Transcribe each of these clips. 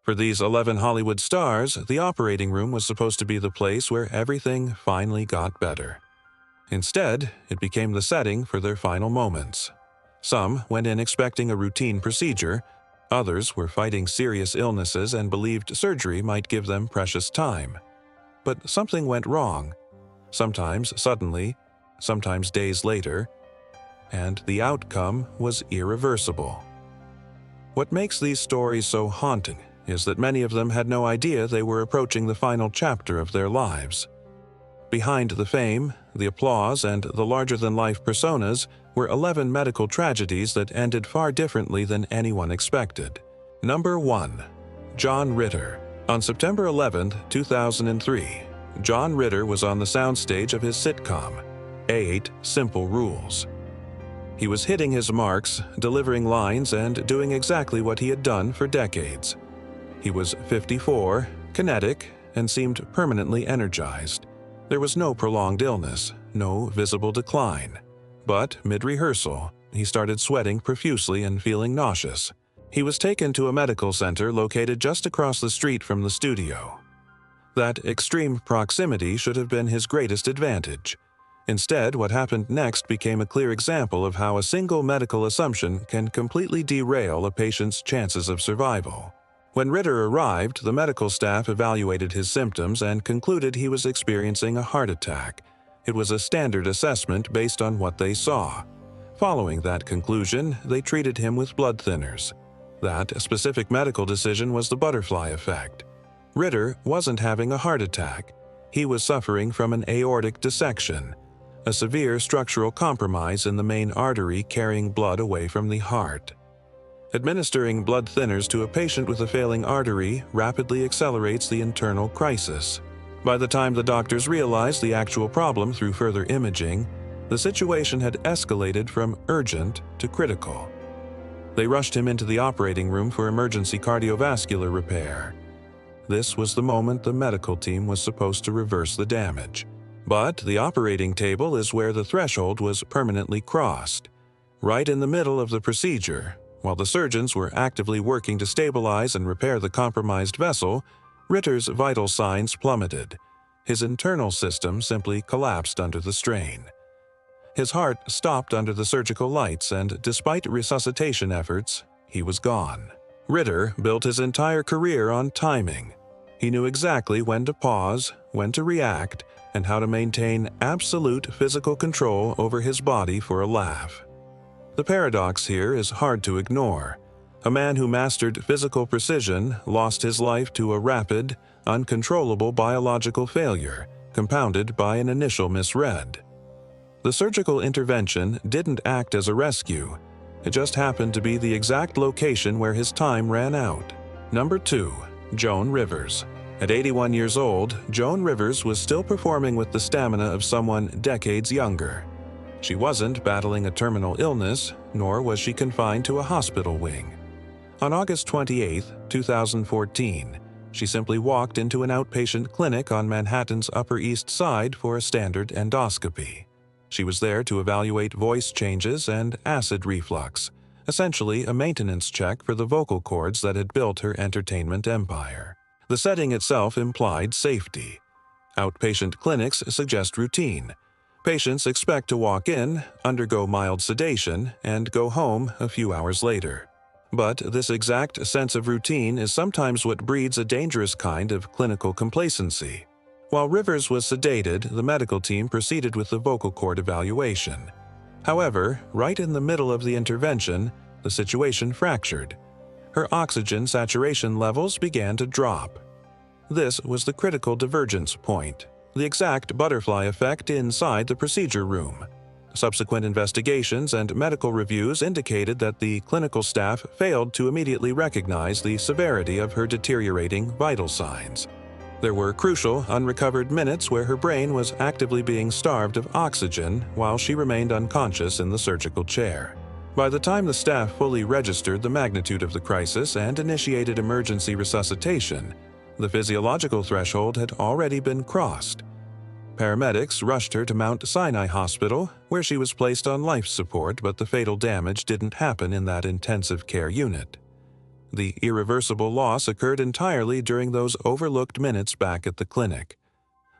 For these 11 Hollywood stars, the operating room was supposed to be the place where everything finally got better. Instead, it became the setting for their final moments. Some went in expecting a routine procedure, others were fighting serious illnesses and believed surgery might give them precious time. But something went wrong, sometimes suddenly, sometimes days later, and the outcome was irreversible. What makes these stories so haunting is that many of them had no idea they were approaching the final chapter of their lives. Behind the fame, the applause, and the larger-than-life personas were 11 medical tragedies that ended far differently than anyone expected. Number 1. John Ritter. On September 11, 2003, John Ritter was on the soundstage of his sitcom, 8 Simple Rules. He was hitting his marks, delivering lines, and doing exactly what he had done for decades. He was 54, kinetic, and seemed permanently energized. There was no prolonged illness, no visible decline. But mid-rehearsal, he started sweating profusely and feeling nauseous. He was taken to a medical center located just across the street from the studio. That extreme proximity should have been his greatest advantage. Instead, what happened next became a clear example of how a single medical assumption can completely derail a patient's chances of survival. When Ritter arrived, the medical staff evaluated his symptoms and concluded he was experiencing a heart attack. It was a standard assessment based on what they saw. Following that conclusion, they treated him with blood thinners. That specific medical decision was the butterfly effect. Ritter wasn't having a heart attack. He was suffering from an aortic dissection, a severe structural compromise in the main artery carrying blood away from the heart. Administering blood thinners to a patient with a failing artery rapidly accelerates the internal crisis. By the time the doctors realized the actual problem through further imaging, the situation had escalated from urgent to critical. They rushed him into the operating room for emergency cardiovascular repair. This was the moment the medical team was supposed to reverse the damage. But the operating table is where the threshold was permanently crossed. Right in the middle of the procedure, while the surgeons were actively working to stabilize and repair the compromised vessel, Ritter's vital signs plummeted. His internal system simply collapsed under the strain. His heart stopped under the surgical lights, and despite resuscitation efforts, he was gone. Ritter built his entire career on timing. He knew exactly when to pause, when to react, and how to maintain absolute physical control over his body for a laugh. The paradox here is hard to ignore. A man who mastered physical precision lost his life to a rapid, uncontrollable biological failure, compounded by an initial misread. The surgical intervention didn't act as a rescue. It just happened to be the exact location where his time ran out. Number 2. Joan Rivers. At 81 years old, Joan Rivers was still performing with the stamina of someone decades younger. She wasn't battling a terminal illness, nor was she confined to a hospital wing. On August 28, 2014, she simply walked into an outpatient clinic on Manhattan's Upper East Side for a standard endoscopy. She was there to evaluate voice changes and acid reflux, essentially a maintenance check for the vocal cords that had built her entertainment empire. The setting itself implied safety. Outpatient clinics suggest routine. Patients expect to walk in, undergo mild sedation, and go home a few hours later. But this exact sense of routine is sometimes what breeds a dangerous kind of clinical complacency. While Rivers was sedated, the medical team proceeded with the vocal cord evaluation. However, right in the middle of the intervention, the situation fractured. Her oxygen saturation levels began to drop. This was the critical divergence point, the exact butterfly effect inside the procedure room. Subsequent investigations and medical reviews indicated that the clinical staff failed to immediately recognize the severity of her deteriorating vital signs. There were crucial, unrecovered minutes where her brain was actively being starved of oxygen while she remained unconscious in the surgical chair. By the time the staff fully registered the magnitude of the crisis and initiated emergency resuscitation, the physiological threshold had already been crossed. Paramedics rushed her to Mount Sinai Hospital, where she was placed on life support, but the fatal damage didn't happen in that intensive care unit. The irreversible loss occurred entirely during those overlooked minutes back at the clinic.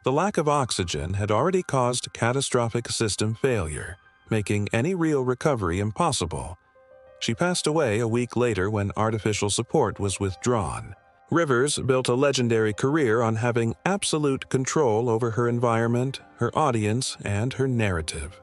The lack of oxygen had already caused catastrophic system failure, making any real recovery impossible. She passed away a week later when artificial support was withdrawn. Rivers built a legendary career on having absolute control over her environment, her audience, and her narrative.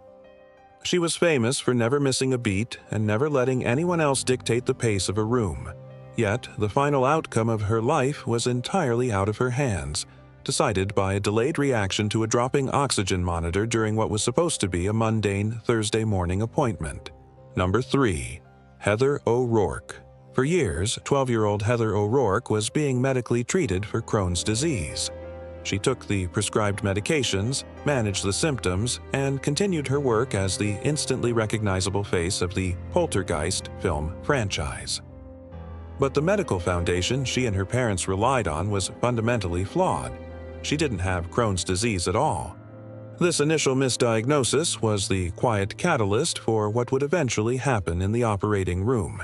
She was famous for never missing a beat and never letting anyone else dictate the pace of a room. Yet, the final outcome of her life was entirely out of her hands, decided by a delayed reaction to a dropping oxygen monitor during what was supposed to be a mundane Thursday morning appointment. Number 3. Heather O'Rourke. For years, 12-year-old Heather O'Rourke was being medically treated for Crohn's disease. She took the prescribed medications, managed the symptoms, and continued her work as the instantly recognizable face of the Poltergeist film franchise. But the medical foundation she and her parents relied on was fundamentally flawed. She didn't have Crohn's disease at all. This initial misdiagnosis was the quiet catalyst for what would eventually happen in the operating room.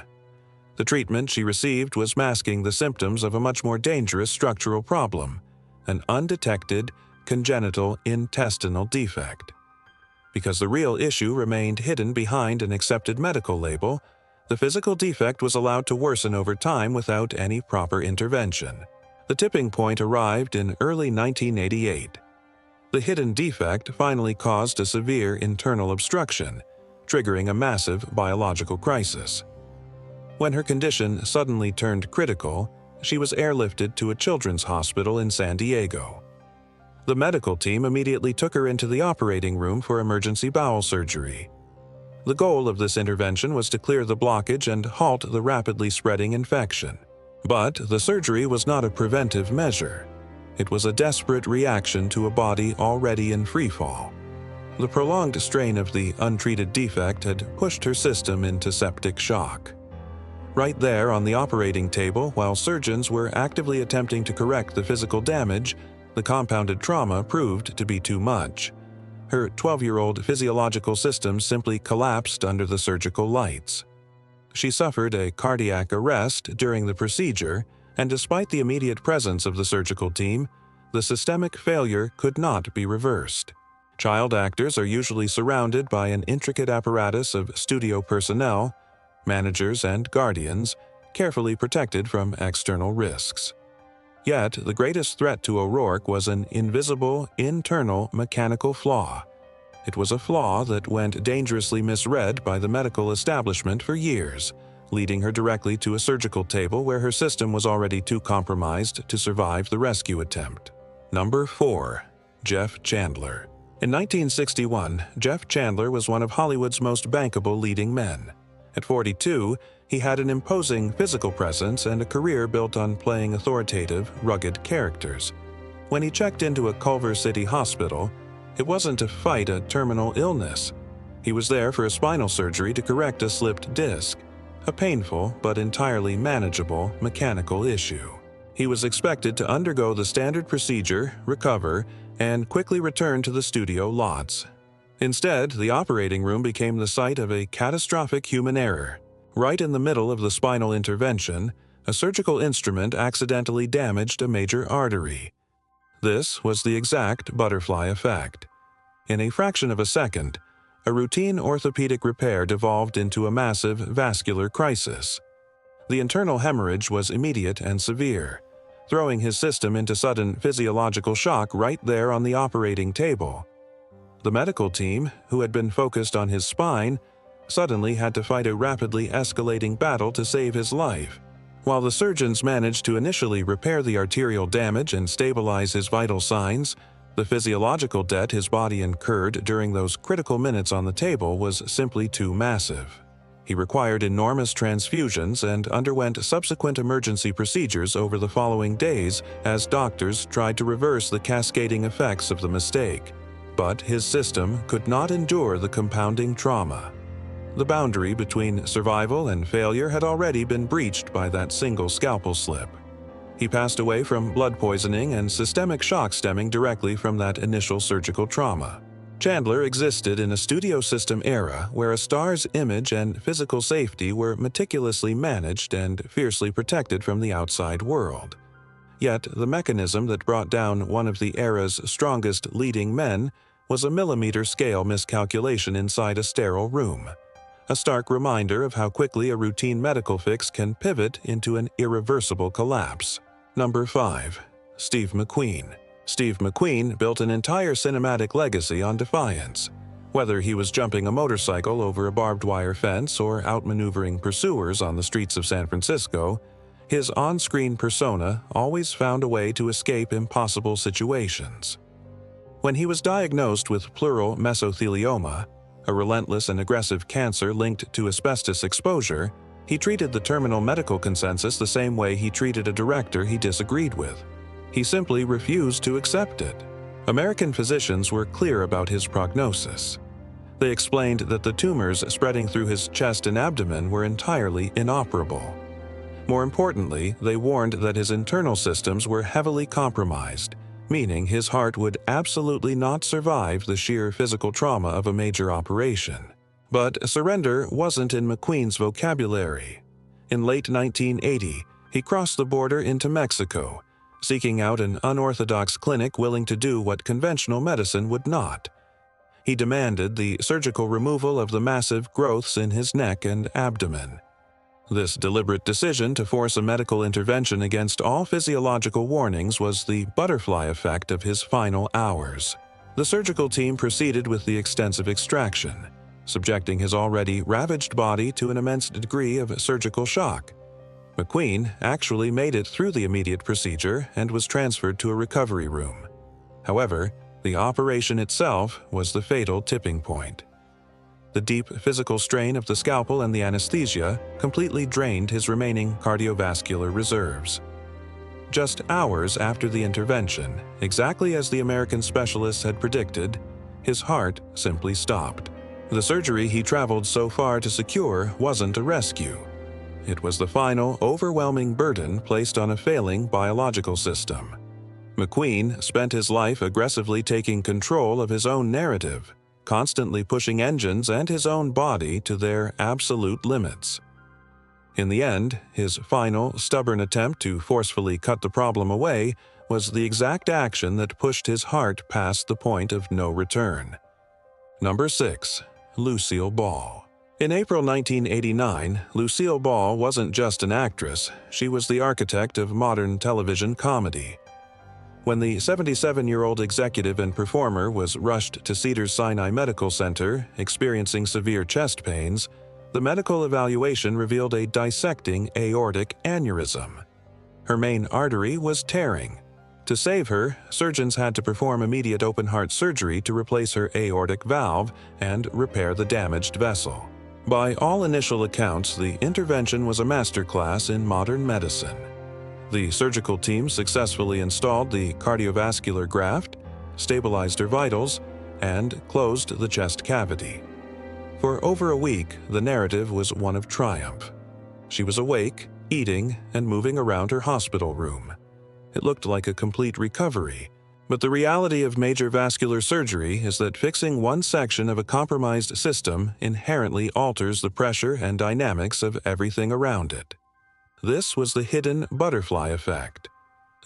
The treatment she received was masking the symptoms of a much more dangerous structural problem, an undetected congenital intestinal defect. Because the real issue remained hidden behind an accepted medical label, the physical defect was allowed to worsen over time without any proper intervention. The tipping point arrived in early 1988. The hidden defect finally caused a severe internal obstruction, triggering a massive biological crisis. When her condition suddenly turned critical, she was airlifted to a children's hospital in San Diego. The medical team immediately took her into the operating room for emergency bowel surgery. The goal of this intervention was to clear the blockage and halt the rapidly spreading infection. But the surgery was not a preventive measure. It was a desperate reaction to a body already in freefall. The prolonged strain of the untreated defect had pushed her system into septic shock. Right there on the operating table, while surgeons were actively attempting to correct the physical damage, the compounded trauma proved to be too much. Her 12-year-old physiological system simply collapsed under the surgical lights. She suffered a cardiac arrest during the procedure, and despite the immediate presence of the surgical team, the systemic failure could not be reversed. Child actors are usually surrounded by an intricate apparatus of studio personnel, managers, and guardians, carefully protected from external risks. Yet, the greatest threat to O'Rourke was an invisible, internal mechanical flaw. It was a flaw that went dangerously misread by the medical establishment for years, leading her directly to a surgical table where her system was already too compromised to survive the rescue attempt. Number 4. Jeff Chandler. In 1961, Jeff Chandler was one of Hollywood's most bankable leading men. At 42, he had an imposing physical presence and a career built on playing authoritative, rugged characters. When he checked into a Culver City hospital, it wasn't to fight a terminal illness. He was there for a spinal surgery to correct a slipped disc, a painful but entirely manageable mechanical issue. He was expected to undergo the standard procedure, recover, and quickly return to the studio lots. Instead, the operating room became the site of a catastrophic human error. Right in the middle of the spinal intervention, a surgical instrument accidentally damaged a major artery. This was the exact butterfly effect. In a fraction of a second, a routine orthopedic repair devolved into a massive vascular crisis. The internal hemorrhage was immediate and severe, throwing his system into sudden physiological shock right there on the operating table. The medical team, who had been focused on his spine, suddenly had to fight a rapidly escalating battle to save his life. While the surgeons managed to initially repair the arterial damage and stabilize his vital signs, the physiological debt his body incurred during those critical minutes on the table was simply too massive. He required enormous transfusions and underwent subsequent emergency procedures over the following days as doctors tried to reverse the cascading effects of the mistake. But his system could not endure the compounding trauma. The boundary between survival and failure had already been breached by that single scalpel slip. He passed away from blood poisoning and systemic shock stemming directly from that initial surgical trauma. Chandler existed in a studio system era where a star's image and physical safety were meticulously managed and fiercely protected from the outside world. Yet, the mechanism that brought down one of the era's strongest leading men was a millimeter-scale miscalculation inside a sterile room, a stark reminder of how quickly a routine medical fix can pivot into an irreversible collapse. Number 5. Steve McQueen. Steve McQueen built an entire cinematic legacy on defiance. Whether he was jumping a motorcycle over a barbed wire fence or outmaneuvering pursuers on the streets of San Francisco, his on-screen persona always found a way to escape impossible situations. When he was diagnosed with pleural mesothelioma, a relentless and aggressive cancer linked to asbestos exposure, he treated the terminal medical consensus the same way he treated a director he disagreed with. He simply refused to accept it. American physicians were clear about his prognosis. They explained that the tumors spreading through his chest and abdomen were entirely inoperable. More importantly, they warned that his internal systems were heavily compromised, meaning his heart would absolutely not survive the sheer physical trauma of a major operation. But surrender wasn't in McQueen's vocabulary. In late 1980, he crossed the border into Mexico, seeking out an unorthodox clinic willing to do what conventional medicine would not. He demanded the surgical removal of the massive growths in his neck and abdomen. This deliberate decision to force a medical intervention against all physiological warnings was the butterfly effect of his final hours. The surgical team proceeded with the extensive extraction, subjecting his already ravaged body to an immense degree of surgical shock. McQueen actually made it through the immediate procedure and was transferred to a recovery room. However, the operation itself was the fatal tipping point. The deep physical strain of the scalpel and the anesthesia completely drained his remaining cardiovascular reserves. Just hours after the intervention, exactly as the American specialists had predicted, his heart simply stopped. The surgery he traveled so far to secure wasn't a rescue. It was the final, overwhelming burden placed on a failing biological system. McQueen spent his life aggressively taking control of his own narrative, constantly pushing engines and his own body to their absolute limits. In the end, his final, stubborn attempt to forcefully cut the problem away was the exact action that pushed his heart past the point of no return. Number 6. Lucille Ball. In April 1989, Lucille Ball wasn't just an actress, she was the architect of modern television comedy. When the 77-year-old executive and performer was rushed to Cedars-Sinai Medical Center, experiencing severe chest pains, the medical evaluation revealed a dissecting aortic aneurysm. Her main artery was tearing. To save her, surgeons had to perform immediate open-heart surgery to replace her aortic valve and repair the damaged vessel. By all initial accounts, the intervention was a masterclass in modern medicine. The surgical team successfully installed the cardiovascular graft, stabilized her vitals, and closed the chest cavity. For over a week, the narrative was one of triumph. She was awake, eating, and moving around her hospital room. It looked like a complete recovery, but the reality of major vascular surgery is that fixing one section of a compromised system inherently alters the pressure and dynamics of everything around it. This was the hidden butterfly effect.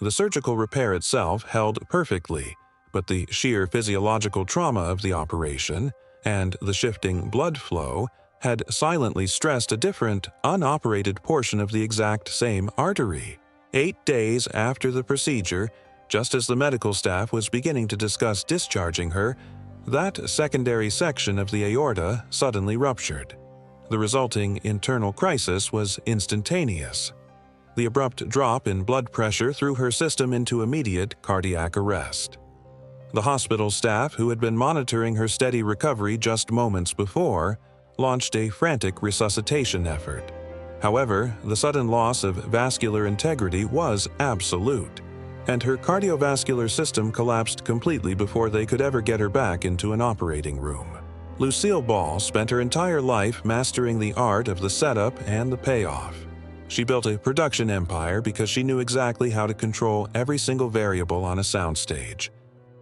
The surgical repair itself held perfectly, but the sheer physiological trauma of the operation and the shifting blood flow had silently stressed a different, unoperated portion of the exact same artery. 8 days after the procedure, just as the medical staff was beginning to discuss discharging her, that secondary section of the aorta suddenly ruptured. The resulting internal crisis was instantaneous. The abrupt drop in blood pressure threw her system into immediate cardiac arrest. The hospital staff, who had been monitoring her steady recovery just moments before, launched a frantic resuscitation effort. However, the sudden loss of vascular integrity was absolute, and her cardiovascular system collapsed completely before they could ever get her back into an operating room. Lucille Ball spent her entire life mastering the art of the setup and the payoff. She built a production empire because she knew exactly how to control every single variable on a soundstage.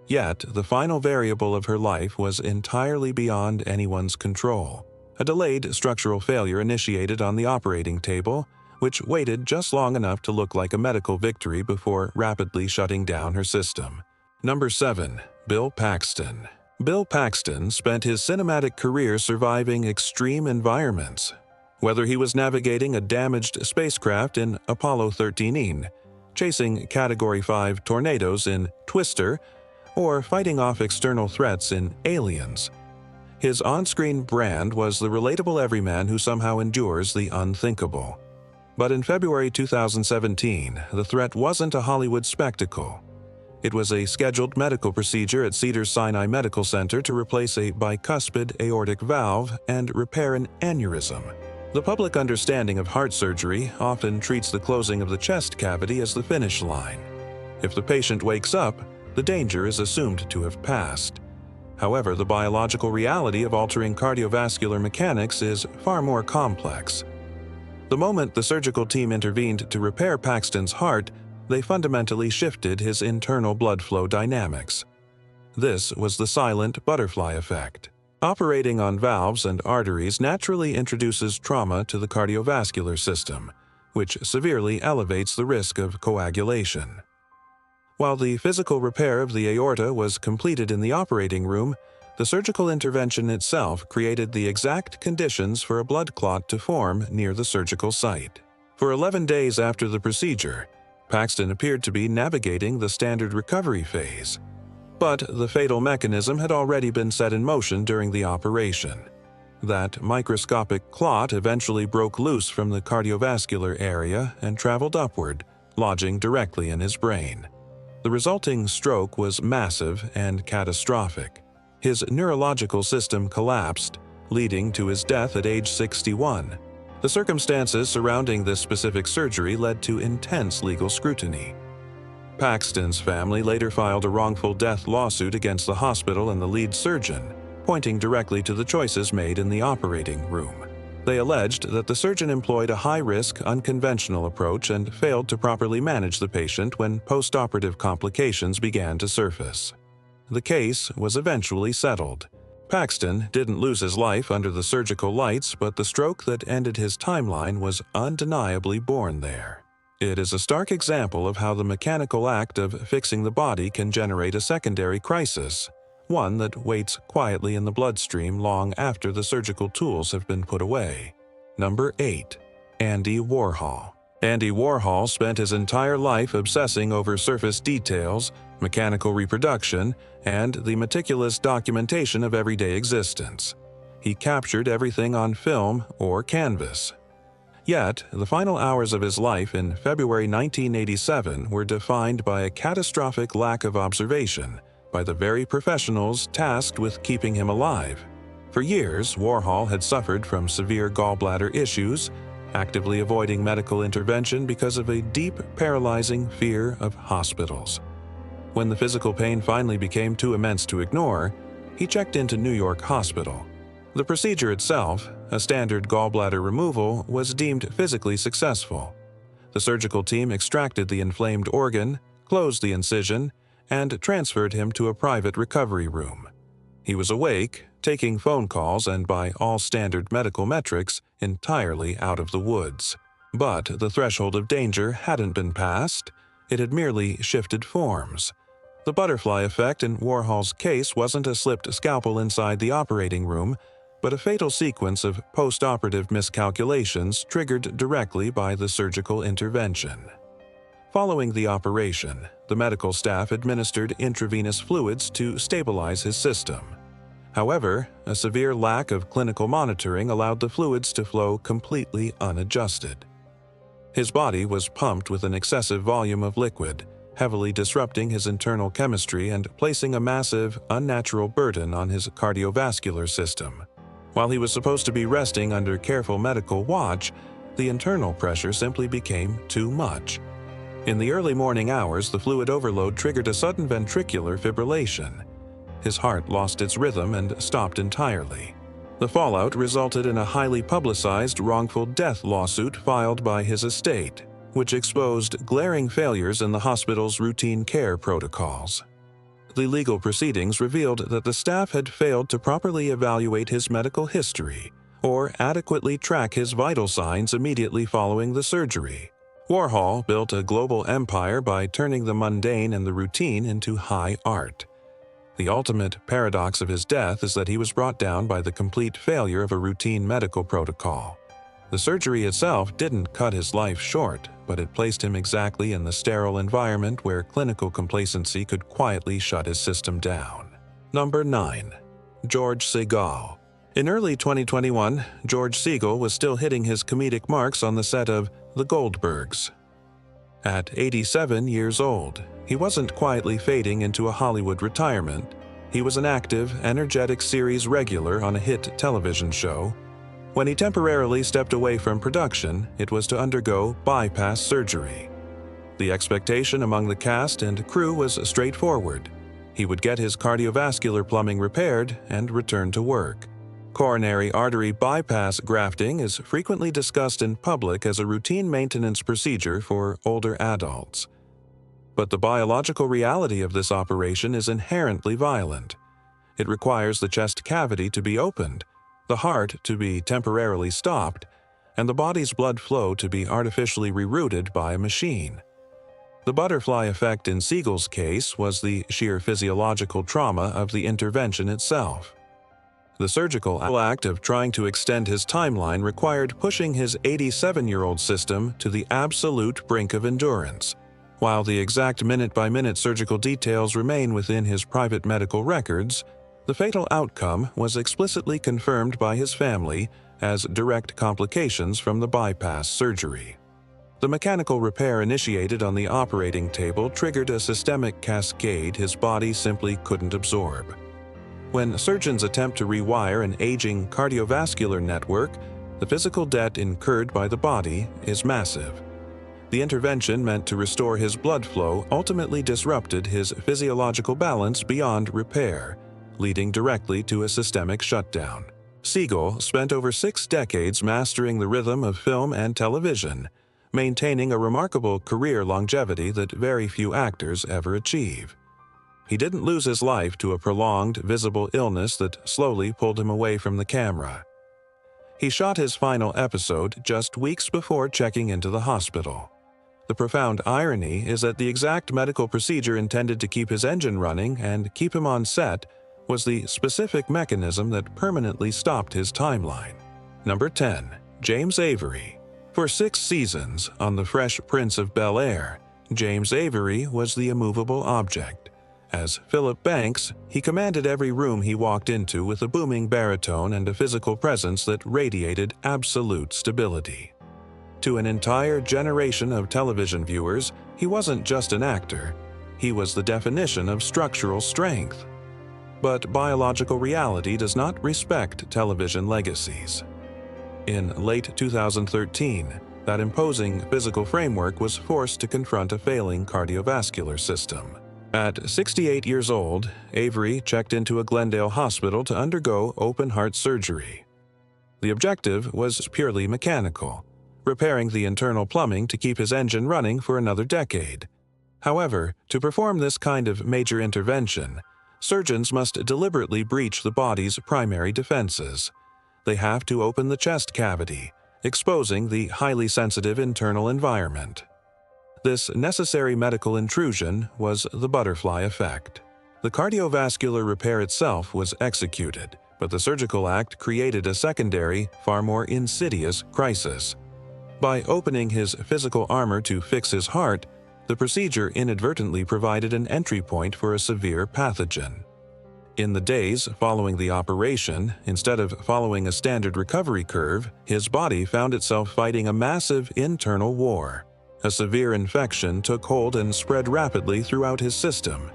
Yet, the final variable of her life was entirely beyond anyone's control. A delayed structural failure initiated on the operating table, which waited just long enough to look like a medical victory before rapidly shutting down her system. Number 7. Bill Paxton. Bill Paxton spent his cinematic career surviving extreme environments. Whether he was navigating a damaged spacecraft in Apollo 13, chasing Category 5 tornadoes in Twister, or fighting off external threats in Aliens, his on-screen brand was the relatable everyman who somehow endures the unthinkable. But in February 2017, the threat wasn't a Hollywood spectacle. It was a scheduled medical procedure at Cedars-Sinai Medical Center to replace a bicuspid aortic valve and repair an aneurysm. The public understanding of heart surgery often treats the closing of the chest cavity as the finish line. If the patient wakes up, the danger is assumed to have passed. However, the biological reality of altering cardiovascular mechanics is far more complex. The moment the surgical team intervened to repair Paxton's heart, they fundamentally shifted his internal blood flow dynamics. This was the silent butterfly effect. Operating on valves and arteries naturally introduces trauma to the cardiovascular system, which severely elevates the risk of coagulation. While the physical repair of the aorta was completed in the operating room, the surgical intervention itself created the exact conditions for a blood clot to form near the surgical site. For 11 days after the procedure, Paxton appeared to be navigating the standard recovery phase. But the fatal mechanism had already been set in motion during the operation. That microscopic clot eventually broke loose from the cardiovascular area and traveled upward, lodging directly in his brain. The resulting stroke was massive and catastrophic. His neurological system collapsed, leading to his death at age 61. The circumstances surrounding this specific surgery led to intense legal scrutiny. Paxton's family later filed a wrongful death lawsuit against the hospital and the lead surgeon, pointing directly to the choices made in the operating room. They alleged that the surgeon employed a high-risk, unconventional approach and failed to properly manage the patient when post-operative complications began to surface. The case was eventually settled. Paxton didn't lose his life under the surgical lights, but the stroke that ended his timeline was undeniably born there. It is a stark example of how the mechanical act of fixing the body can generate a secondary crisis, one that waits quietly in the bloodstream long after the surgical tools have been put away. Number 8. Andy Warhol. Andy Warhol spent his entire life obsessing over surface details, mechanical reproduction, and the meticulous documentation of everyday existence. He captured everything on film or canvas. Yet, the final hours of his life in February 1987 were defined by a catastrophic lack of observation by the very professionals tasked with keeping him alive. For years, Warhol had suffered from severe gallbladder issues, actively avoiding medical intervention because of a deep, paralyzing fear of hospitals. When the physical pain finally became too immense to ignore, he checked into New York Hospital. The procedure itself, a standard gallbladder removal, was deemed physically successful. The surgical team extracted the inflamed organ, closed the incision, and transferred him to a private recovery room. He was awake, taking phone calls, and by all standard medical metrics, entirely out of the woods. But the threshold of danger hadn't been passed. It had merely shifted forms. The butterfly effect in Warhol's case wasn't a slipped scalpel inside the operating room, but a fatal sequence of post-operative miscalculations triggered directly by the surgical intervention. Following the operation, the medical staff administered intravenous fluids to stabilize his system. However, a severe lack of clinical monitoring allowed the fluids to flow completely unadjusted. His body was pumped with an excessive volume of liquid, heavily disrupting his internal chemistry and placing a massive, unnatural burden on his cardiovascular system. While he was supposed to be resting under careful medical watch, the internal pressure simply became too much. In the early morning hours, the fluid overload triggered a sudden ventricular fibrillation. His heart lost its rhythm and stopped entirely. The fallout resulted in a highly publicized wrongful death lawsuit filed by his estate, which exposed glaring failures in the hospital's routine care protocols. The legal proceedings revealed that the staff had failed to properly evaluate his medical history or adequately track his vital signs immediately following the surgery. Warhol built a global empire by turning the mundane and the routine into high art. The ultimate paradox of his death is that he was brought down by the complete failure of a routine medical protocol. The surgery itself didn't cut his life short, but it placed him exactly in the sterile environment where clinical complacency could quietly shut his system down. Number 9. George Segal. In early 2021, George Segal was still hitting his comedic marks on the set of The Goldbergs. At 87 years old, he wasn't quietly fading into a Hollywood retirement. He was an active, energetic series regular on a hit television show. When he temporarily stepped away from production, it was to undergo bypass surgery. The expectation among the cast and crew was straightforward. He would get his cardiovascular plumbing repaired and return to work. Coronary artery bypass grafting is frequently discussed in public as a routine maintenance procedure for older adults. But the biological reality of this operation is inherently violent. It requires the chest cavity to be opened, the heart to be temporarily stopped, and the body's blood flow to be artificially rerouted by a machine. The butterfly effect in Segal's case was the sheer physiological trauma of the intervention itself. The surgical act of trying to extend his timeline required pushing his 87-year-old system to the absolute brink of endurance. While the exact minute-by-minute surgical details remain within his private medical records, the fatal outcome was explicitly confirmed by his family as direct complications from the bypass surgery. The mechanical repair initiated on the operating table triggered a systemic cascade his body simply couldn't absorb. When surgeons attempt to rewire an aging cardiovascular network, the physical debt incurred by the body is massive. The intervention meant to restore his blood flow ultimately disrupted his physiological balance beyond repair, leading directly to a systemic shutdown. Segal spent over 6 decades mastering the rhythm of film and television, maintaining a remarkable career longevity that very few actors ever achieve. He didn't lose his life to a prolonged, visible illness that slowly pulled him away from the camera. He shot his final episode just weeks before checking into the hospital. The profound irony is that the exact medical procedure intended to keep his engine running and keep him on set was the specific mechanism that permanently stopped his timeline. Number 10. James Avery. For 6 seasons on The Fresh Prince of Bel-Air, James Avery was the immovable object. As Philip Banks, he commanded every room he walked into with a booming baritone and a physical presence that radiated absolute stability. To an entire generation of television viewers, he wasn't just an actor. He was the definition of structural strength. But biological reality does not respect television legacies. In late 2013, that imposing physical framework was forced to confront a failing cardiovascular system. At 68 years old, Avery checked into a Glendale hospital to undergo open-heart surgery. The objective was purely mechanical, repairing the internal plumbing to keep his engine running for another decade. However, to perform this kind of major intervention, surgeons must deliberately breach the body's primary defenses. They have to open the chest cavity, exposing the highly sensitive internal environment. This necessary medical intrusion was the butterfly effect. The cardiovascular repair itself was executed, but the surgical act created a secondary, far more insidious crisis. By opening his physical armor to fix his heart, the procedure inadvertently provided an entry point for a severe pathogen. In the days following the operation, instead of following a standard recovery curve, his body found itself fighting a massive internal war. A severe infection took hold and spread rapidly throughout his system.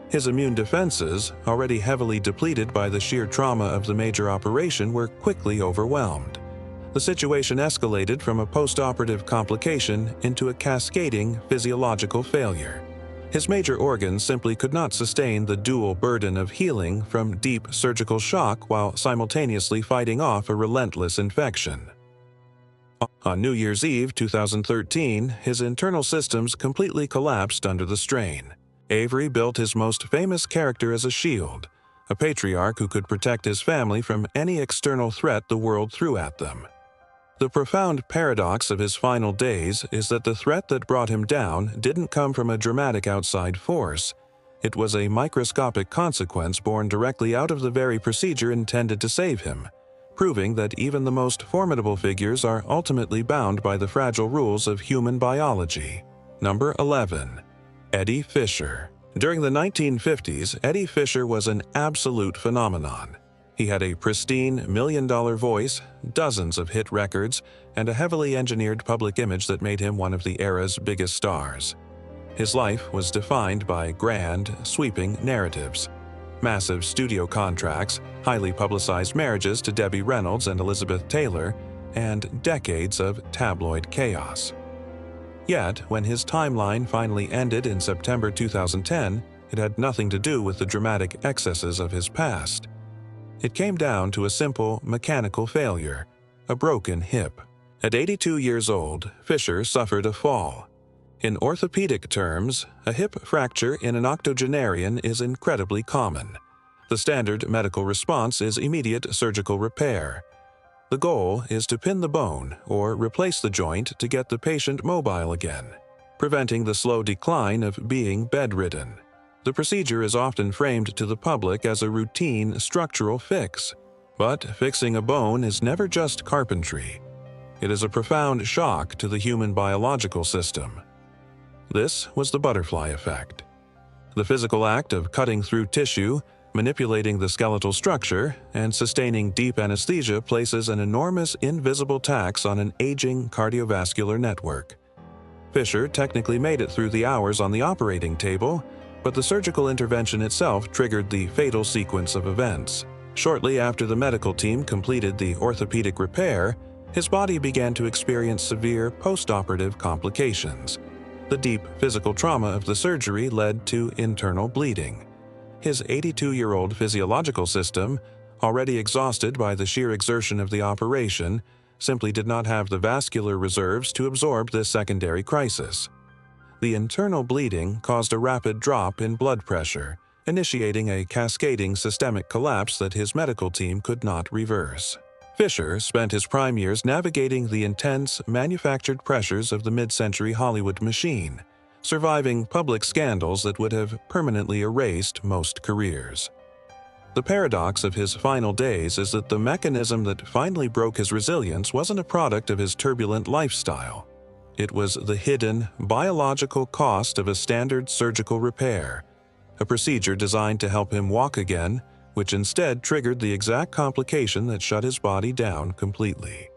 His immune defenses, already heavily depleted by the sheer trauma of the major operation, were quickly overwhelmed. The situation escalated from a post-operative complication into a cascading physiological failure. His major organs simply could not sustain the dual burden of healing from deep surgical shock while simultaneously fighting off a relentless infection. On New Year's Eve 2013, his internal systems completely collapsed under the strain. Avery built his most famous character as a shield, a patriarch who could protect his family from any external threat the world threw at them. The profound paradox of his final days is that the threat that brought him down didn't come from a dramatic outside force. It was a microscopic consequence born directly out of the very procedure intended to save him, proving that even the most formidable figures are ultimately bound by the fragile rules of human biology. Number 11. Eddie Fisher. During the 1950s, Eddie Fisher was an absolute phenomenon. He had a pristine, million-dollar voice, dozens of hit records, and a heavily engineered public image that made him one of the era's biggest stars. His life was defined by grand, sweeping narratives, massive studio contracts, highly publicized marriages to Debbie Reynolds and Elizabeth Taylor, and decades of tabloid chaos. Yet, when his timeline finally ended in September 2010, it had nothing to do with the dramatic excesses of his past. It came down to a simple mechanical failure, a broken hip. At 82 years old, Fisher suffered a fall. In orthopedic terms, a hip fracture in an octogenarian is incredibly common. The standard medical response is immediate surgical repair. The goal is to pin the bone or replace the joint to get the patient mobile again, preventing the slow decline of being bedridden. The procedure is often framed to the public as a routine structural fix. But fixing a bone is never just carpentry. It is a profound shock to the human biological system. This was the butterfly effect. The physical act of cutting through tissue, manipulating the skeletal structure, and sustaining deep anesthesia places an enormous invisible tax on an aging cardiovascular network. Fisher technically made it through the hours on the operating table, but the surgical intervention itself triggered the fatal sequence of events. Shortly after the medical team completed the orthopedic repair, his body began to experience severe post-operative complications. The deep physical trauma of the surgery led to internal bleeding. His 82-year-old physiological system, already exhausted by the sheer exertion of the operation, simply did not have the vascular reserves to absorb this secondary crisis. The internal bleeding caused a rapid drop in blood pressure, initiating a cascading systemic collapse that his medical team could not reverse. Fisher spent his prime years navigating the intense, manufactured pressures of the mid-century Hollywood machine, surviving public scandals that would have permanently erased most careers. The paradox of his final days is that the mechanism that finally broke his resilience wasn't a product of his turbulent lifestyle. It was the hidden, biological cost of a standard surgical repair, a procedure designed to help him walk again, which instead triggered the exact complication that shut his body down completely.